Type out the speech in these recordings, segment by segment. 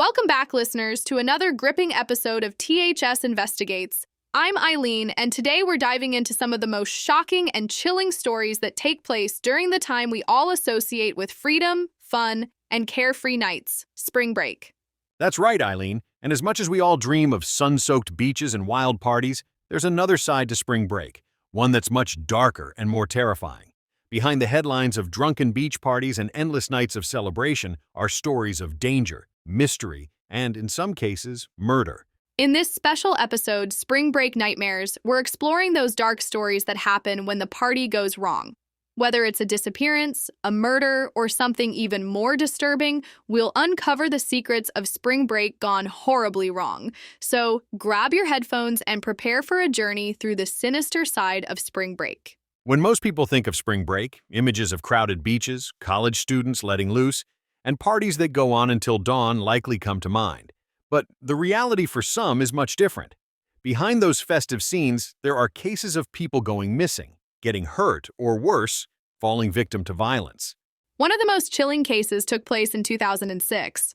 Welcome back, listeners, to another gripping episode of THS Investigates. I'm Eileen, and today we're diving into some of the most shocking and chilling stories that take place during the time we all associate with freedom, fun, and carefree nights, spring break. That's right, Eileen. And as much as we all dream of sun-soaked beaches and wild parties, there's another side to spring break, one that's much darker and more terrifying. Behind the headlines of drunken beach parties and endless nights of celebration are stories of danger, mystery, and, in some cases, murder. In this special episode, Spring Break Nightmares, we're exploring those dark stories that happen when the party goes wrong. Whether it's a disappearance, a murder, or something even more disturbing, we'll uncover the secrets of spring break gone horribly wrong. So grab your headphones and prepare for a journey through the sinister side of spring break. When most people think of spring break, images of crowded beaches, college students letting loose, and parties that go on until dawn likely come to mind. But the reality for some is much different. Behind those festive scenes, there are cases of people going missing, getting hurt, or worse, falling victim to violence. One of the most chilling cases took place in 2006.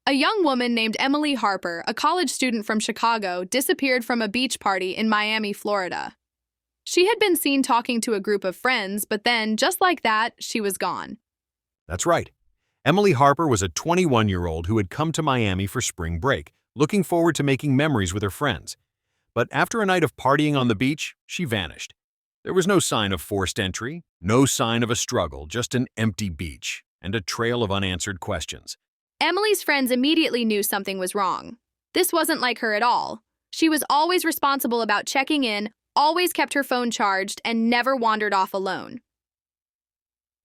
A young woman named Emily Harper, a college student from Chicago, disappeared from a beach party in Miami, Florida. She had been seen talking to a group of friends, but then, just like that, she was gone. That's right. Emily Harper was a 21-year-old who had come to Miami for spring break, looking forward to making memories with her friends. But after a night of partying on the beach, she vanished. There was no sign of forced entry, no sign of a struggle, just an empty beach and a trail of unanswered questions. Emily's friends immediately knew something was wrong. This wasn't like her at all. She was always responsible about checking in, always kept her phone charged, and never wandered off alone.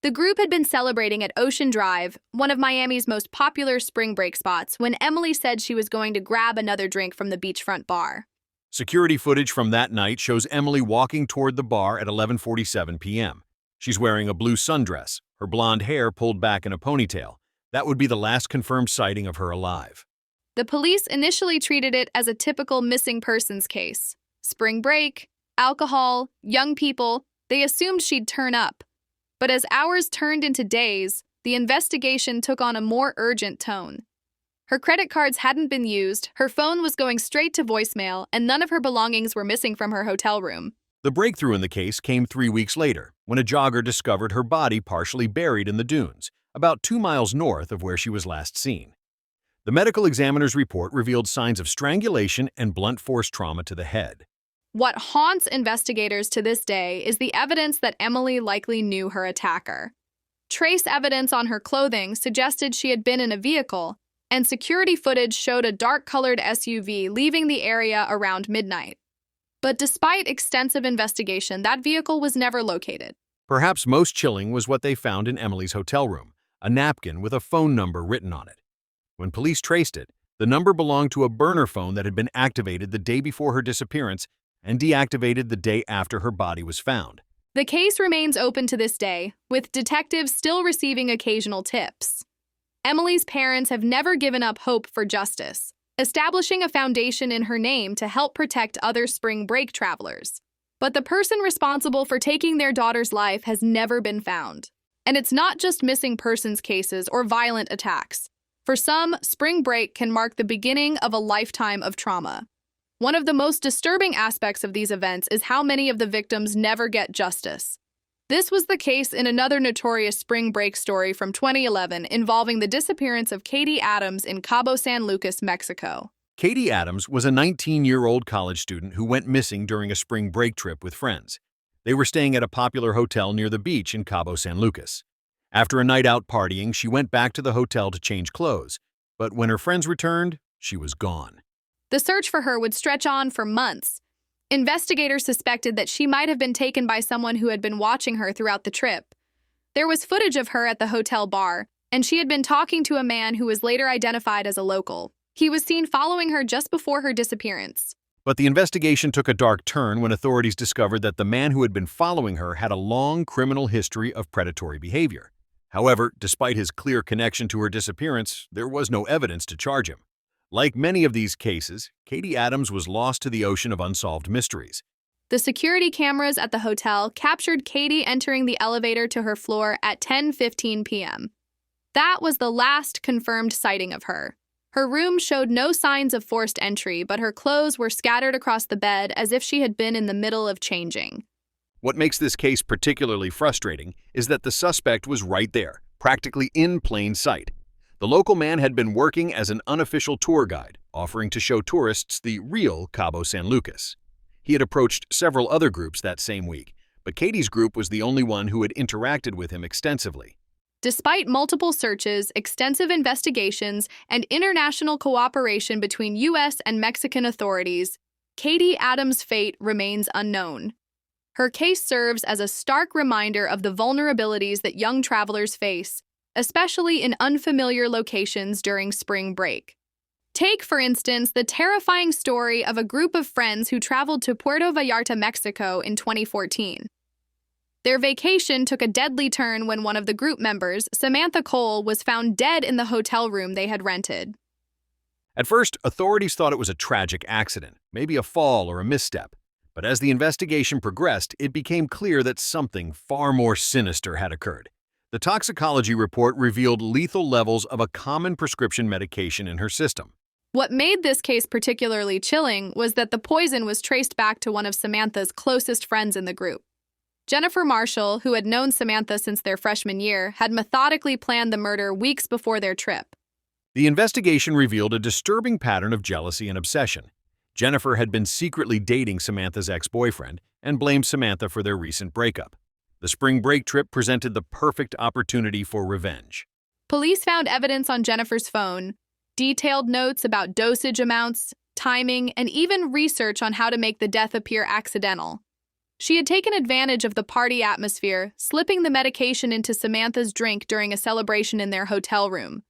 The group had been celebrating at Ocean Drive, one of Miami's most popular spring break spots, when Emily said she was going to grab another drink from the beachfront bar. Security footage from that night shows Emily walking toward the bar at 11:47 p.m. She's wearing a blue sundress, her blonde hair pulled back in a ponytail. That would be the last confirmed sighting of her alive. The police initially treated it as a typical missing persons case. Spring break, alcohol, young people, they assumed she'd turn up. But as hours turned into days, the investigation took on a more urgent tone. Her credit cards hadn't been used, her phone was going straight to voicemail, and none of her belongings were missing from her hotel room. The breakthrough in the case came 3 weeks later, when a jogger discovered her body partially buried in the dunes, about 2 miles north of where she was last seen. The medical examiner's report revealed signs of strangulation and blunt force trauma to the head. What haunts investigators to this day is the evidence that Emily likely knew her attacker. Trace evidence on her clothing suggested she had been in a vehicle, and security footage showed a dark-colored SUV leaving the area around midnight. But despite extensive investigation, that vehicle was never located. Perhaps most chilling was what they found in Emily's hotel room, a napkin with a phone number written on it. When police traced it, the number belonged to a burner phone that had been activated the day before her disappearance and deactivated the day after her body was found. The case remains open to this day, with detectives still receiving occasional tips. Emily's parents have never given up hope for justice, establishing a foundation in her name to help protect other spring break travelers. But the person responsible for taking their daughter's life has never been found. And it's not just missing persons cases or violent attacks. For some, spring break can mark the beginning of a lifetime of trauma. One of the most disturbing aspects of these events is how many of the victims never get justice. This was the case in another notorious spring break story from 2011 involving the disappearance of Katie Adams in Cabo San Lucas, Mexico. Katie Adams was a 19-year-old college student who went missing during a spring break trip with friends. They were staying at a popular hotel near the beach in Cabo San Lucas. After a night out partying, she went back to the hotel to change clothes. But when her friends returned, she was gone. The search for her would stretch on for months. Investigators suspected that she might have been taken by someone who had been watching her throughout the trip. There was footage of her at the hotel bar, and she had been talking to a man who was later identified as a local. He was seen following her just before her disappearance. But the investigation took a dark turn when authorities discovered that the man who had been following her had a long criminal history of predatory behavior. However, despite his clear connection to her disappearance, there was no evidence to charge him. Like many of these cases, Katie Adams was lost to the ocean of unsolved mysteries. The security cameras at the hotel captured Katie entering the elevator to her floor at 10:15 p.m. That was the last confirmed sighting of her. Her room showed no signs of forced entry, but her clothes were scattered across the bed as if she had been in the middle of changing. What makes this case particularly frustrating is that the suspect was right there, practically in plain sight. The local man had been working as an unofficial tour guide, offering to show tourists the real Cabo San Lucas. He had approached several other groups that same week, but Katie's group was the only one who had interacted with him extensively. Despite multiple searches, extensive investigations, and international cooperation between U.S. and Mexican authorities, Katie Adams' fate remains unknown. Her case serves as a stark reminder of the vulnerabilities that young travelers face, especially in unfamiliar locations during spring break. Take, for instance, the terrifying story of a group of friends who traveled to Puerto Vallarta, Mexico in 2014. Their vacation took a deadly turn when one of the group members, Samantha Cole, was found dead in the hotel room they had rented. At first, authorities thought it was a tragic accident, maybe a fall or a misstep. But as the investigation progressed, it became clear that something far more sinister had occurred. The toxicology report revealed lethal levels of a common prescription medication in her system. What made this case particularly chilling was that the poison was traced back to one of Samantha's closest friends in the group. Jennifer Marshall, who had known Samantha since their freshman year, had methodically planned the murder weeks before their trip. The investigation revealed a disturbing pattern of jealousy and obsession. Jennifer had been secretly dating Samantha's ex-boyfriend and blamed Samantha for their recent breakup. The spring break trip presented the perfect opportunity for revenge. Police found evidence on Jennifer's phone, detailed notes about dosage amounts, timing, and even research on how to make the death appear accidental. She had taken advantage of the party atmosphere, slipping the medication into Samantha's drink during a celebration in their hotel room.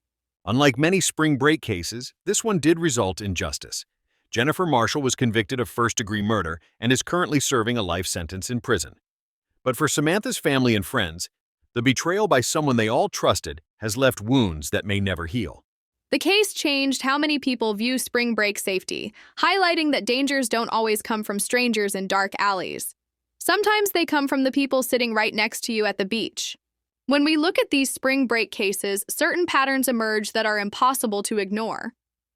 Unlike many spring break cases, this one did result in justice. Jennifer Marshall was convicted of first-degree murder and is currently serving a life sentence in prison. But for Samantha's family and friends, the betrayal by someone they all trusted has left wounds that may never heal. The case changed how many people view spring break safety, highlighting that dangers don't always come from strangers in dark alleys. Sometimes they come from the people sitting right next to you at the beach. When we look at these spring break cases, certain patterns emerge that are impossible to ignore.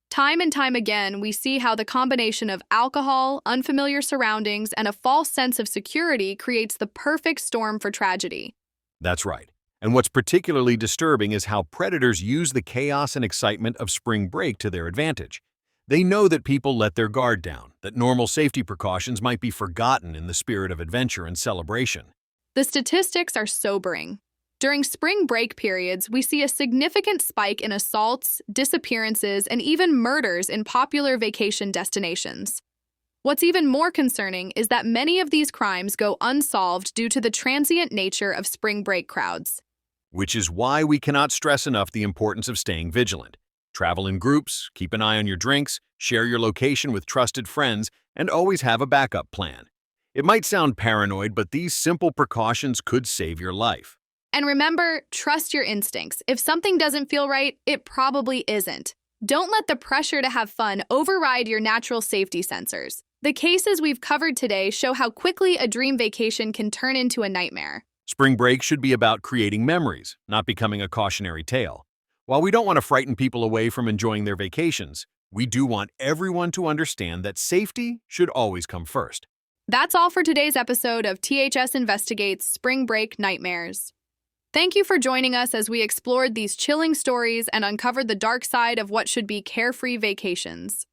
Time and time again, we see how the combination of alcohol, unfamiliar surroundings, and a false sense of security creates the perfect storm for tragedy. That's right. And what's particularly disturbing is how predators use the chaos and excitement of spring break to their advantage. They know that people let their guard down, that normal safety precautions might be forgotten in the spirit of adventure and celebration. The statistics are sobering. During spring break periods, we see a significant spike in assaults, disappearances, and even murders in popular vacation destinations. What's even more concerning is that many of these crimes go unsolved due to the transient nature of spring break crowds. Which is why we cannot stress enough the importance of staying vigilant. Travel in groups, keep an eye on your drinks, share your location with trusted friends, and always have a backup plan. It might sound paranoid, but these simple precautions could save your life. And remember, trust your instincts. If something doesn't feel right, it probably isn't. Don't let the pressure to have fun override your natural safety sensors. The cases we've covered today show how quickly a dream vacation can turn into a nightmare. Spring break should be about creating memories, not becoming a cautionary tale. While we don't want to frighten people away from enjoying their vacations, we do want everyone to understand that safety should always come first. That's all for today's episode of THS Investigates Spring Break Nightmares. Thank you for joining us as we explored these chilling stories and uncovered the dark side of what should be carefree vacations.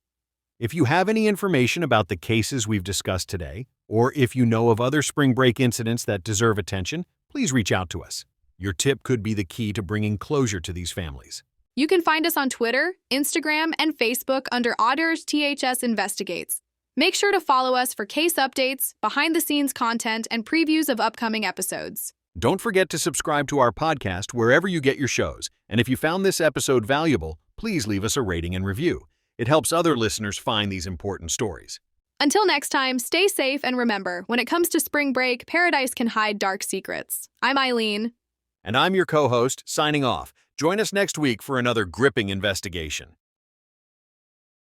If you have any information about the cases we've discussed today, or if you know of other spring break incidents that deserve attention, please reach out to us. Your tip could be the key to bringing closure to these families. You can find us on Twitter, Instagram, and Facebook under Otters THS Investigates. Make sure to follow us for case updates, behind-the-scenes content, and previews of upcoming episodes. Don't forget to subscribe to our podcast wherever you get your shows, and if you found this episode valuable, please leave us a rating and review. It helps other listeners find these important stories. Until next time, stay safe and remember, when it comes to spring break, paradise can hide dark secrets. I'm Eileen. And I'm your co-host, signing off. Join us next week for another gripping investigation.